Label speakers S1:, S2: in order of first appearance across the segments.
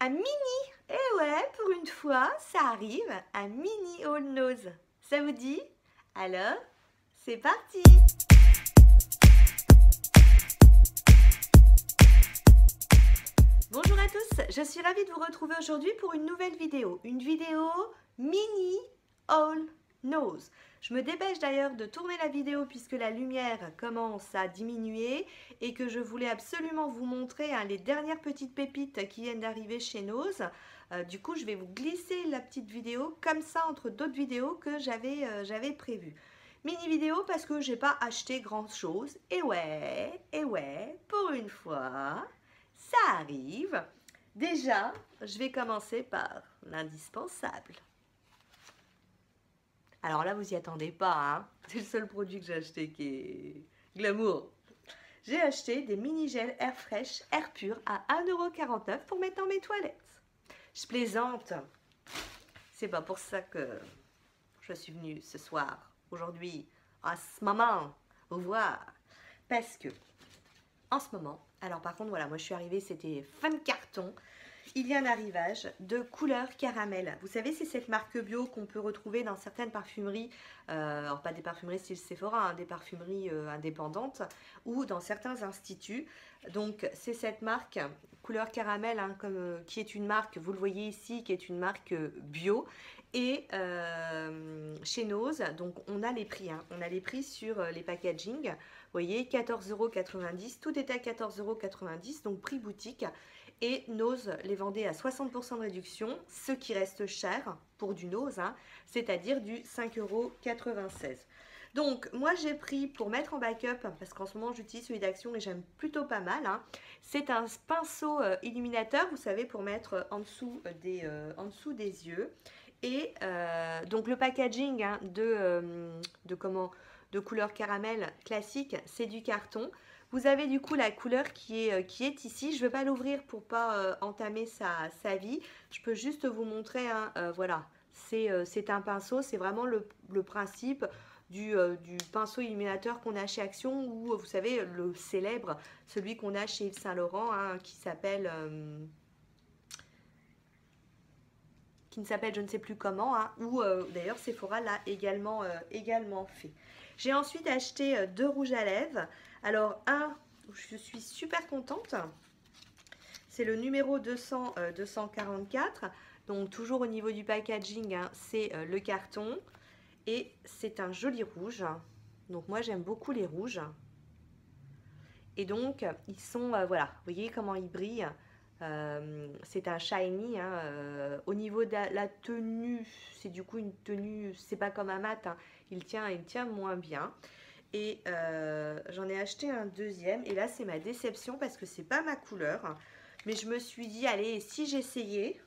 S1: Un mini, eh ouais, pour une fois, ça arrive, un mini haul nose. Ça vous dit? Alors, c'est parti! Bonjour à tous, je suis ravie de vous retrouver aujourd'hui pour une nouvelle vidéo. Une vidéo mini haul nose. Je me dépêche d'ailleurs de tourner la vidéo puisque la lumière commence à diminuer et que je voulais absolument vous montrer les dernières petites pépites qui viennent d'arriver chez Nose. Du coup, je vais vous glisser la petite vidéo comme ça entre d'autres vidéos que j'avais prévues. Mini vidéo parce que j'ai pas acheté grand chose. Et ouais, pour une fois, ça arrive. Déjà, je vais commencer par l'indispensable. Alors là, vous y attendez pas, hein. C'est le seul produit que j'ai acheté qui est glamour. J'ai acheté des mini gels Air Fresh Air Pur à 1,49 € pour mettre dans mes toilettes. Je plaisante. C'est pas pour ça que je suis venue ce soir, aujourd'hui, à ce moment, vous voir. Parce que, en ce moment, alors par contre, voilà, moi je suis arrivée, c'était fin de carton. Il y a un arrivage de couleur caramel. Vous savez, c'est cette marque bio qu'on peut retrouver dans certaines parfumeries, alors pas des parfumeries style Sephora, hein, des parfumeries indépendantes ou dans certains instituts. Donc c'est cette marque couleur caramel, hein, qui est une marque, vous le voyez ici, qui est une marque bio. Et chez Nose, donc on a les prix, hein, on a les prix sur les packaging. Vous voyez, 14,90 €, tout est à 14,90 €, donc prix boutique. Et Nose les vendait à 60% de réduction, ce qui reste cher pour du Nose, hein, c'est-à-dire du 5,96 €. Donc moi j'ai pris pour mettre en backup, parce qu'en ce moment j'utilise celui d'Action et j'aime plutôt pas mal, hein. C'est un pinceau illuminateur, vous savez, pour mettre en dessous des yeux. Et donc le packaging, hein, de couleur caramel classique, c'est du carton. Vous avez du coup la couleur qui est ici. Je ne vais pas l'ouvrir pour pas entamer sa vie. Je peux juste vous montrer, hein, voilà, c'est un pinceau. C'est vraiment le principe du pinceau illuminateur qu'on a chez Action, ou vous savez, le célèbre, celui qu'on a chez Yves Saint Laurent, hein, qui ne s'appelle je ne sais plus comment, hein, ou d'ailleurs Sephora l'a également fait. J'ai ensuite acheté deux rouges à lèvres. Alors je suis super contente, c'est le numéro 244, donc toujours au niveau du packaging, hein, c'est le carton, et c'est un joli rouge, donc moi j'aime beaucoup les rouges, et donc ils sont, voilà, vous voyez comment ils brillent. C'est un shiny, hein, au niveau de la tenue, c'est du coup une tenue, c'est pas comme un mat, hein, il tient moins bien. Et j'en ai acheté un deuxième, et là c'est ma déception parce que c'est pas ma couleur, mais je me suis dit allez, si j'essayais,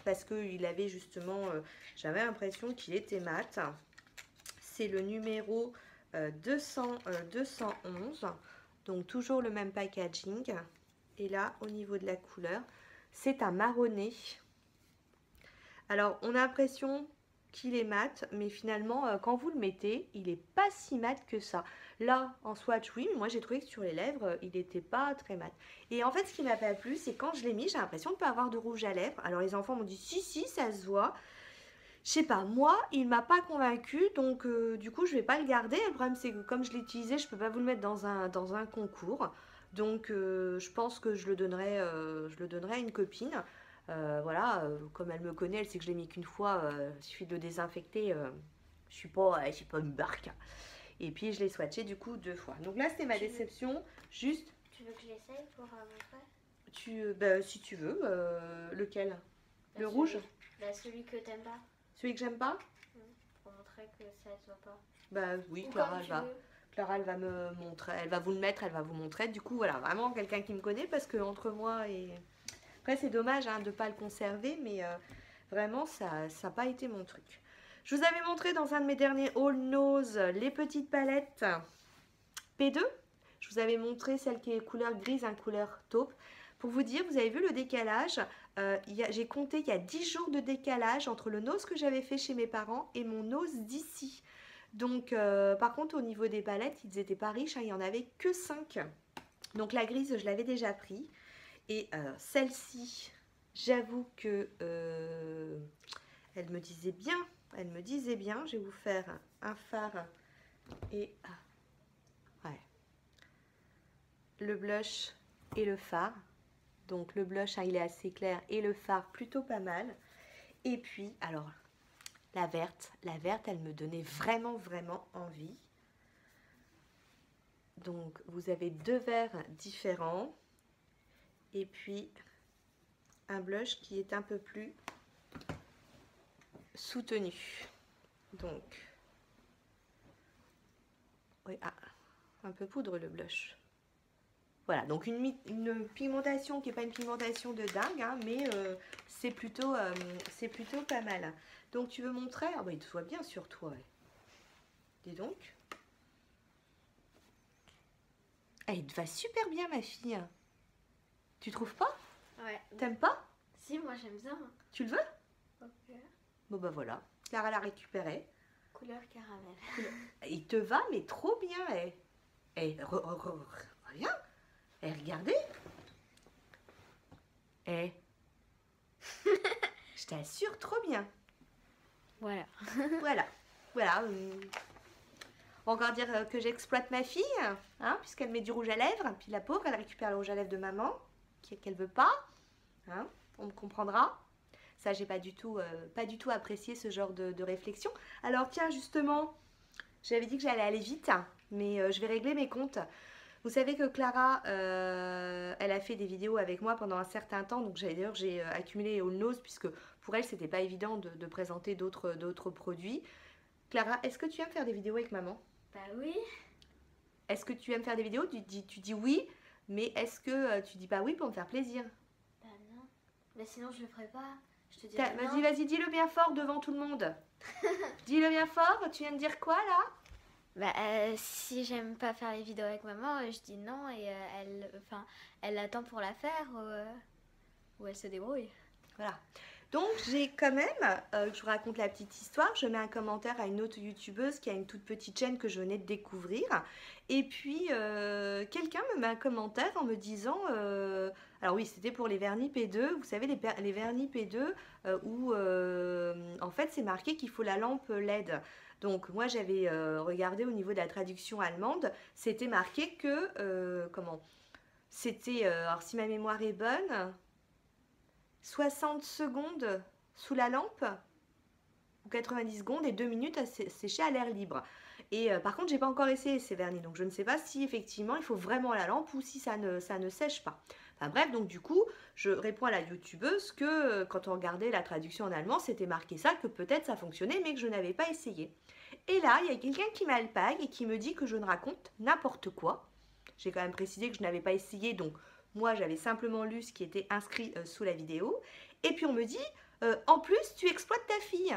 S1: parce qu'il avait justement, j'avais l'impression qu'il était mat. C'est le numéro 211, donc toujours le même packaging. Et là, au niveau de la couleur, c'est un marronné. Alors, on a l'impression qu'il est mat, mais finalement, quand vous le mettez, il n'est pas si mat que ça. Là, en swatch, oui, mais moi j'ai trouvé que sur les lèvres, il n'était pas très mat. Et en fait, ce qui m'a pas plu, c'est quand je l'ai mis, j'ai l'impression de ne pas avoir de rouge à lèvres. Alors, les enfants m'ont dit, si, ça se voit. Je sais pas, moi, il m'a pas convaincu, donc du coup, je vais pas le garder. Le problème, c'est que comme je l'ai utilisé, je peux pas vous le mettre dans un concours. Donc, je pense que je le donnerai à une copine. Voilà, comme elle me connaît, elle sait que je l'ai mis qu'une fois. Il suffit de le désinfecter. Je suis pas une barque. Et puis, je l'ai swatché du coup 2 fois. Donc là, c'était ma déception. Juste.
S2: Tu veux que je l'essaye pour montrer?
S1: Si tu veux, lequel? Le
S2: Celui,
S1: rouge?
S2: celui que t'aimes pas.
S1: Celui que j'aime pas?
S2: Pour montrer que ça se voit pas.
S1: Bah oui,
S2: Ou
S1: Clara,
S2: comme
S1: elle va me montrer, elle va vous le mettre, elle va vous montrer. Du coup, voilà, vraiment quelqu'un qui me connaît, parce que entre moi et... Après, c'est dommage, hein, de ne pas le conserver, mais vraiment, ça n'a pas été mon truc. Je vous avais montré dans un de mes derniers All Nose les petites palettes P2. Je vous avais montré celle qui est couleur grise, hein, couleur taupe. Pour vous dire, vous avez vu le décalage, j'ai compté qu'il y a 10 jours de décalage entre le nose que j'avais fait chez mes parents et mon nose d'ici. Donc, par contre, au niveau des palettes, ils n'étaient pas riches, hein, il n'y en avait que 5. Donc la grise, je l'avais déjà pris. Et celle-ci, J'avoue que elle me disait bien, je vais vous faire un fard et ouais, le blush et le fard. Donc le blush, hein, il est assez clair et le fard plutôt pas mal. Et puis, alors, la verte, elle me donnait vraiment, vraiment envie. Donc, vous avez 2 verres différents. Et puis, un blush qui est un peu plus soutenu. Donc, oui, un peu poudre le blush. Voilà, donc une pigmentation qui n'est pas une pigmentation de dingue, hein, mais c'est plutôt pas mal. Donc, tu veux montrer? Ah bah, il te voit bien sur toi. Ouais. Dis donc. Il te va super bien, ma fille. Tu trouves pas?
S2: Ouais.
S1: T'aimes pas?
S2: Si, moi j'aime bien.
S1: Tu le veux?
S2: Ok.
S1: Bon bah voilà, Clara l'a récupéré.
S2: Couleur caramel.
S1: Il te va, mais trop bien. Reviens. Regardez. Je t'assure, trop bien.
S2: Voilà.
S1: Voilà. On va encore dire que j'exploite ma fille, hein, puisqu'elle met du rouge à lèvres. Puis la pauvre, elle récupère le rouge à lèvres de maman, qu'elle veut pas. Hein, on me comprendra. Ça, j'ai pas du tout apprécié ce genre de réflexion. Alors tiens, justement, j'avais dit que j'allais aller vite, mais je vais régler mes comptes. Vous savez que Clara, elle a fait des vidéos avec moi pendant un certain temps. Donc d'ailleurs, j'ai accumulé All Nose, puisque pour elle, c'était pas évident de présenter d'autres produits. Clara, est-ce que tu aimes faire des vidéos avec maman?
S2: Bah oui.
S1: Est-ce que tu aimes faire des vidéos? Tu dis oui, mais est-ce que tu dis pas oui pour me faire plaisir?
S2: Bah non. Mais sinon, je le ferai pas. Je te dirai non.
S1: Vas-y, dis-le bien fort devant tout le monde. Dis-le bien fort, tu viens de dire quoi là?
S2: Bah si j'aime pas faire les vidéos avec maman, je dis non et elle attend pour la faire ou elle se débrouille.
S1: Voilà. Donc j'ai quand même, je vous raconte la petite histoire, je mets un commentaire à une autre youtubeuse qui a une toute petite chaîne que je venais de découvrir. Et puis quelqu'un me met un commentaire en me disant, alors oui c'était pour les vernis P2, vous savez les vernis P2 où en fait c'est marqué qu'il faut la lampe LED. Donc moi j'avais regardé au niveau de la traduction allemande, c'était marqué que, c'était, alors si ma mémoire est bonne, 60 secondes sous la lampe ou 90 secondes et 2 minutes à sécher à l'air libre. Et par contre, j'ai pas encore essayé ces vernis, donc je ne sais pas si effectivement il faut vraiment la lampe ou si ça ne sèche pas. Enfin bref, donc du coup, je réponds à la youtubeuse que quand on regardait la traduction en allemand, c'était marqué ça, que peut-être ça fonctionnait, mais que je n'avais pas essayé. Et là, il y a quelqu'un qui m'alpague et qui me dit que je ne raconte n'importe quoi. J'ai quand même précisé que je n'avais pas essayé, donc moi, j'avais simplement lu ce qui était inscrit sous la vidéo. Et puis on me dit, en plus, tu exploites ta fille.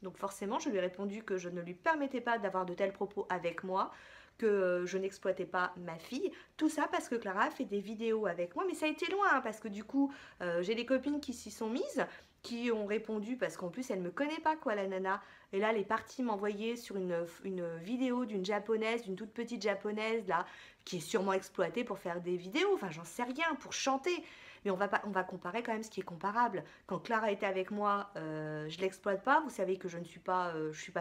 S1: Donc forcément, je lui ai répondu que je ne lui permettais pas d'avoir de tels propos avec moi, que je n'exploitais pas ma fille. Tout ça parce que Clara a fait des vidéos avec moi. Mais ça a été loin, hein, parce que du coup, j'ai des copines qui s'y sont mises, qui ont répondu, parce qu'en plus, elle ne me connaît pas, quoi, la nana. Et là, elle est partie m'envoyer sur une vidéo d'une japonaise, d'une toute petite japonaise, là, qui est sûrement exploitée pour faire des vidéos, enfin j'en sais rien, pour chanter. Mais on va comparer quand même ce qui est comparable. Quand Clara était avec moi, je l'exploite pas. Vous savez que je suis pas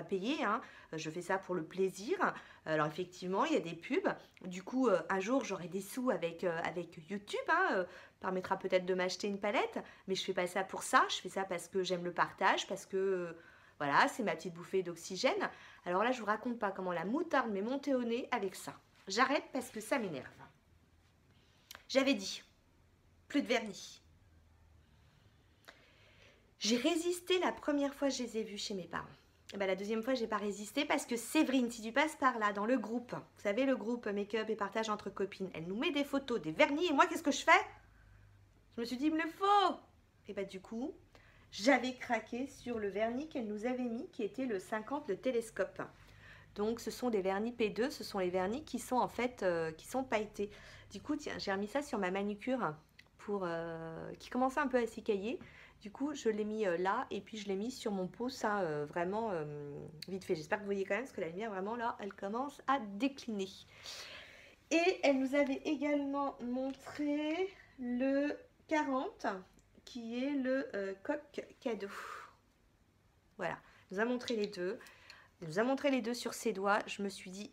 S1: payée, hein. Je fais ça pour le plaisir. Alors effectivement, il y a des pubs. Du coup, un jour, j'aurai des sous avec YouTube, hein. Permettra peut-être de m'acheter une palette. Mais je fais pas ça pour ça. Je fais ça parce que j'aime le partage, parce que voilà, c'est ma petite bouffée d'oxygène. Alors là, je vous raconte pas comment la moutarde m'est montée au nez avec ça. J'arrête parce que ça m'énerve. J'avais dit, plus de vernis. J'ai résisté la première fois que je les ai vus chez mes parents. Et ben, la deuxième fois, j'ai pas résisté parce que Séverine, si tu passes par là, dans le groupe, vous savez, le groupe make-up et partage entre copines, elle nous met des photos, des vernis, et moi, qu'est-ce que je fais? Je me suis dit, il me le faut. Et ben du coup, j'avais craqué sur le vernis qu'elle nous avait mis, qui était le 50, le télescope. Donc ce sont des vernis P2, ce sont les vernis qui sont en fait qui sont pailletés. Du coup, tiens, j'ai remis ça sur ma manucure pour qui commençait un peu à s'écailler. Du coup, je l'ai mis là et puis je l'ai mis sur mon pouce, hein, vraiment vite fait. J'espère que vous voyez quand même parce que la lumière vraiment là, elle commence à décliner. Et elle nous avait également montré le 40 qui est le coq cadeau. Voilà, il nous a montré les deux. Il nous a montré les deux sur ses doigts. Je me suis dit,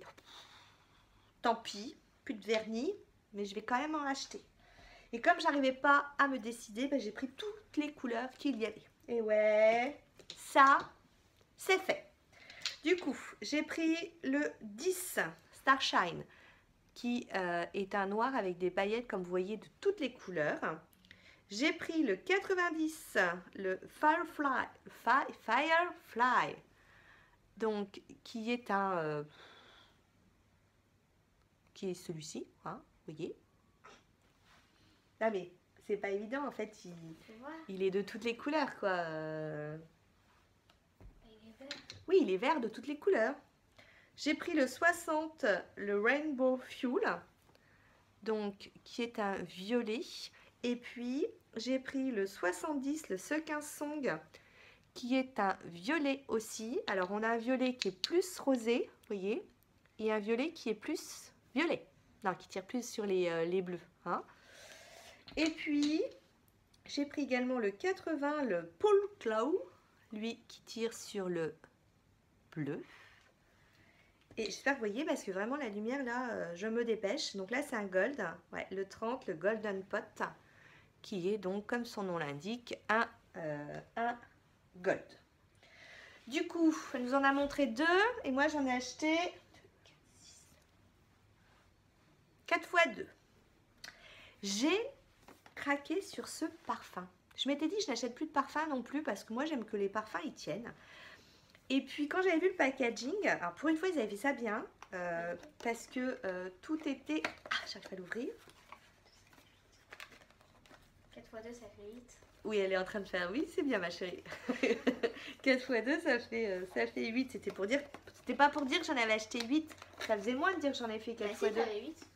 S1: tant pis, plus de vernis, mais je vais quand même en acheter. Et comme j'arrivais pas à me décider, ben, j'ai pris toutes les couleurs qu'il y avait. Et ouais, ça, c'est fait. Du coup, j'ai pris le 10 Starshine, qui est un noir avec des paillettes, comme vous voyez, de toutes les couleurs. J'ai pris le 90, le Firefly, donc qui est un... qui est celui-ci, hein, vous voyez. Ah mais c'est pas évident en fait, il est de toutes les couleurs quoi.
S2: Il est vert.
S1: Oui, il est vert de toutes les couleurs. J'ai pris le 60, le Rainbow Fuel, donc qui est un violet. Et puis j'ai pris le 70, le Sequin Song, qui est un violet aussi. Alors on a un violet qui est plus rosé, vous voyez, et un violet qui est plus violet. Non, qui tire plus sur les bleus, hein. Et puis, j'ai pris également le 80, le Paul Claw, lui qui tire sur le bleu. Et j'espère que vous voyez, parce que vraiment la lumière là, je me dépêche. Donc là, c'est un gold, ouais, le 30, le Golden Pot, qui est donc, comme son nom l'indique, un gold. Du coup, elle nous en a montré deux, et moi j'en ai acheté 4 fois 2. J'ai craqué sur ce parfum. Je m'étais dit je n'achète plus de parfum non plus parce que moi j'aime que les parfums ils tiennent. Et puis quand j'avais vu le packaging, alors pour une fois ils avaient fait ça bien parce que tout était... Ah, j'arrive pas à l'ouvrir.
S2: 4 x 2 ça fait 8.
S1: Oui, elle est en train de faire, oui c'est bien ma chérie. 4 x 2 ça fait 8, c'était pour dire... C'était pas pour dire que j'en avais acheté 8, ça faisait moins de dire que j'en ai fait 4 x 2.
S2: T'en as 8.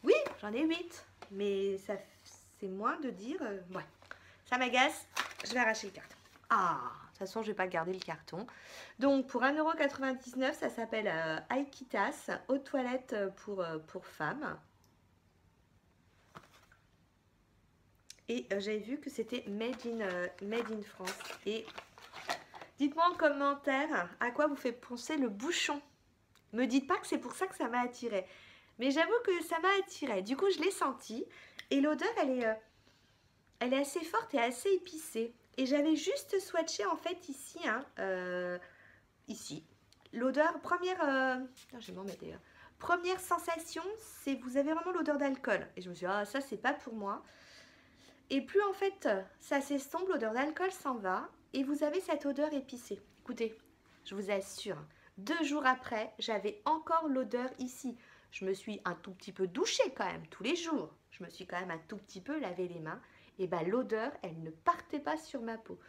S1: Oui, j'en ai 8, mais ça c'est moins de dire... ouais, ça m'agace, je vais arracher le carton. Ah, de toute façon, je vais pas garder le carton. Donc, pour 1,99 €, ça s'appelle Aikitas, eau de toilette pour femmes. Et j'avais vu que c'était made in France. Et dites-moi en commentaire à quoi vous fait penser le bouchon. Me dites pas que c'est pour ça que ça m'a attiré. Mais j'avoue que ça m'a attiré. Du coup, je l'ai senti. Et l'odeur, elle est assez forte et assez épicée. Et j'avais juste swatché en fait ici. Hein, ici. L'odeur, je vais m'en mettre d'ailleurs. Première sensation, c'est vous avez vraiment l'odeur d'alcool. Et je me suis dit, ah, ça, c'est pas pour moi. Et plus en fait, ça s'estompe, l'odeur d'alcool s'en va. Et vous avez cette odeur épicée. Écoutez, je vous assure, 2 jours après, j'avais encore l'odeur ici. Je me suis un tout petit peu douchée quand même, tous les jours. Je me suis quand même un tout petit peu lavé les mains. Et bien l'odeur, elle ne partait pas sur ma peau.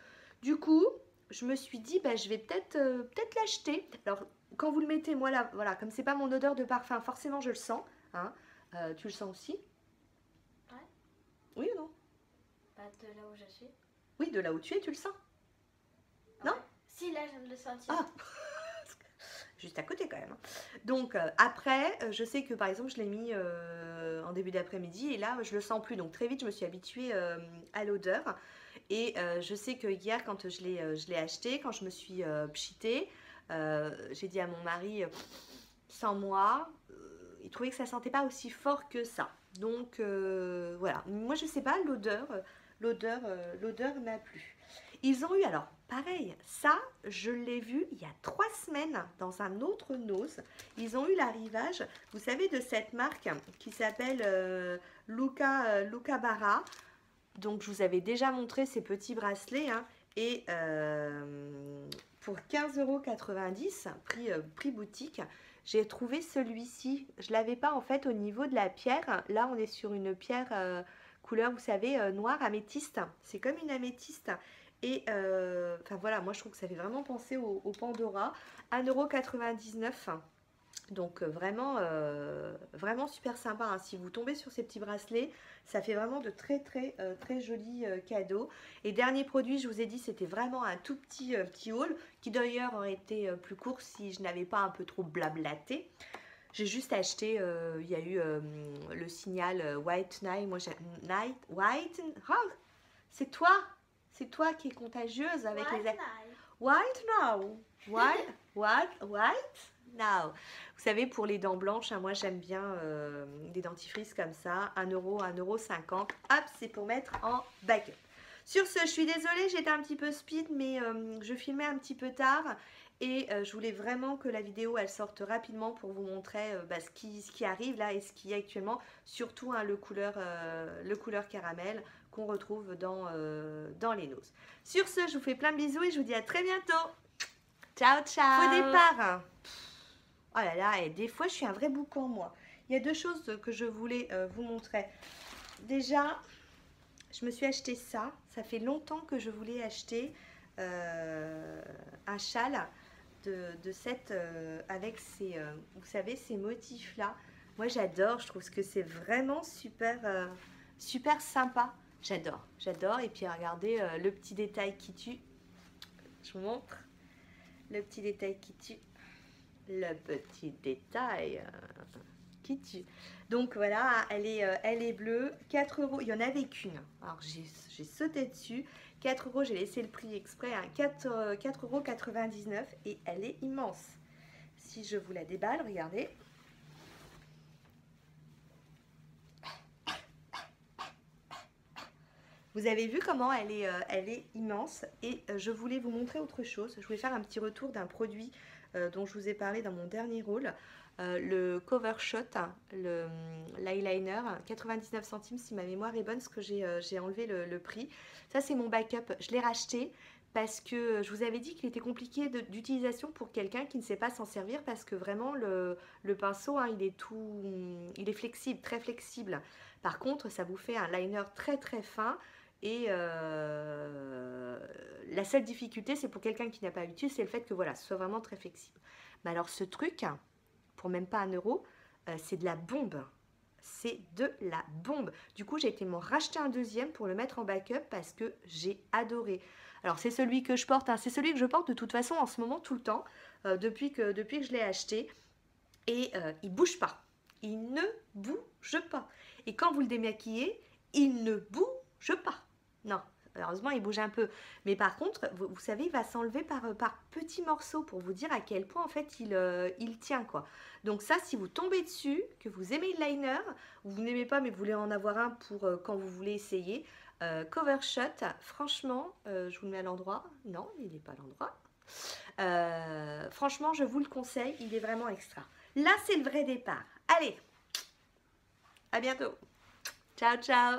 S1: Du coup, je me suis dit, bah, je vais peut-être l'acheter. Alors, quand vous le mettez, moi là, voilà, comme c'est pas mon odeur de parfum, forcément je le sens. Hein. Tu le sens aussi?
S2: Ouais.
S1: Oui ou non?
S2: Pas de là où je suis.
S1: Oui, de là où tu es, tu le sens.
S2: Ouais.
S1: Non?
S2: Si, là, je viens de le sentir.
S1: Ah juste à côté quand même. Donc après, je sais que par exemple je l'ai mis en début d'après-midi et là je le sens plus. Donc très vite je me suis habituée à l'odeur. Et je sais que hier quand je l'ai acheté, quand je me suis pchitée, j'ai dit à mon mari, sans moi, il trouvait que ça sentait pas aussi fort que ça. Donc voilà, moi je sais pas, l'odeur m'a plu. Ils ont eu, alors pareil, ça je l'ai vu il y a 3 semaines dans un autre Nose. Ils ont eu l'arrivage, vous savez, de cette marque qui s'appelle Luca Barra. Donc je vous avais déjà montré ces petits bracelets. Hein, et pour 15,90 €, prix boutique, j'ai trouvé celui-ci. Je ne l'avais pas en fait au niveau de la pierre. Là on est sur une pierre couleur, vous savez, noire améthyste. C'est comme une améthyste. Et enfin voilà, moi je trouve que ça fait vraiment penser au Pandora. 1,99 €. Donc vraiment, vraiment super sympa. Hein. Si vous tombez sur ces petits bracelets, ça fait vraiment de très jolis cadeaux. Et dernier produit, je vous ai dit, c'était vraiment un tout petit haul qui d'ailleurs aurait été plus court si je n'avais pas un peu trop blablaté. J'ai juste acheté, il y a eu le signal White Night. Moi, C'est toi qui es contagieuse avec les... White now. White now. Vous savez, pour les dents blanches, hein, moi j'aime bien des dentifrices comme ça, 1 euro, 1,50 €. Hop, c'est pour mettre en backup. Sur ce, je suis désolée, j'étais un petit peu speed, mais je filmais un petit peu tard. Et je voulais vraiment que la vidéo elle sorte rapidement pour vous montrer ce qui arrive là et ce qui est actuellement, surtout hein, le couleur caramel qu'on retrouve dans les noses. Sur ce, je vous fais plein de bisous et je vous dis à très bientôt. Ciao, ciao. Au départ, oh là là, et des fois je suis un vrai boucan moi. Il y a 2 choses que je voulais vous montrer. Déjà, je me suis acheté ça. Ça fait longtemps que je voulais acheter un châle de cette avec ces vous savez ces motifs là. Moi j'adore, je trouve que c'est vraiment super super sympa. J'adore et puis regardez le petit détail qui tue. Je vous montre le petit détail qui tue. Le petit détail qui tue. Donc voilà, elle est bleue, 4 €, il y en avait qu'une. Alors j'ai sauté dessus. 4 €, j'ai laissé le prix exprès, hein, 4,99 € et elle est immense. Si je vous la déballe, regardez. Vous avez vu comment elle est immense et je voulais vous montrer autre chose. Je voulais faire un petit retour d'un produit dont je vous ai parlé dans mon dernier haul. Le Cover Shot, l'eyeliner, 99 centimes si ma mémoire est bonne, parce que j'ai enlevé le prix. Ça c'est mon backup, je l'ai racheté parce que je vous avais dit qu'il était compliqué d'utilisation pour quelqu'un qui ne sait pas s'en servir, parce que vraiment le pinceau, hein, il est flexible, très flexible. Par contre, ça vous fait un liner très très fin. Et la seule difficulté, c'est pour quelqu'un qui n'a pas l'habitude, c'est le fait que voilà, ce soit vraiment très flexible. Mais alors ce truc, pour même pas 1 €, c'est de la bombe. C'est de la bombe. Du coup, j'ai été m'en racheter un deuxième pour le mettre en backup parce que j'ai adoré. Alors c'est celui que je porte, hein, c'est celui que je porte de toute façon en ce moment tout le temps, depuis que je l'ai acheté. Et il bouge pas. Il ne bouge pas. Et quand vous le démaquillez, il ne bouge pas. Non, heureusement, il bouge un peu. Mais par contre, vous savez, il va s'enlever par petits morceaux pour vous dire à quel point, en fait, il tient, quoi. Donc ça, si vous tombez dessus, que vous aimez le liner, ou vous n'aimez pas, mais vous voulez en avoir un pour quand vous voulez essayer, Cover Shot, franchement, je vous le mets à l'endroit. Non, il n'est pas à l'endroit. Franchement, je vous le conseille, il est vraiment extra. Là, c'est le vrai départ. Allez, à bientôt. Ciao, ciao.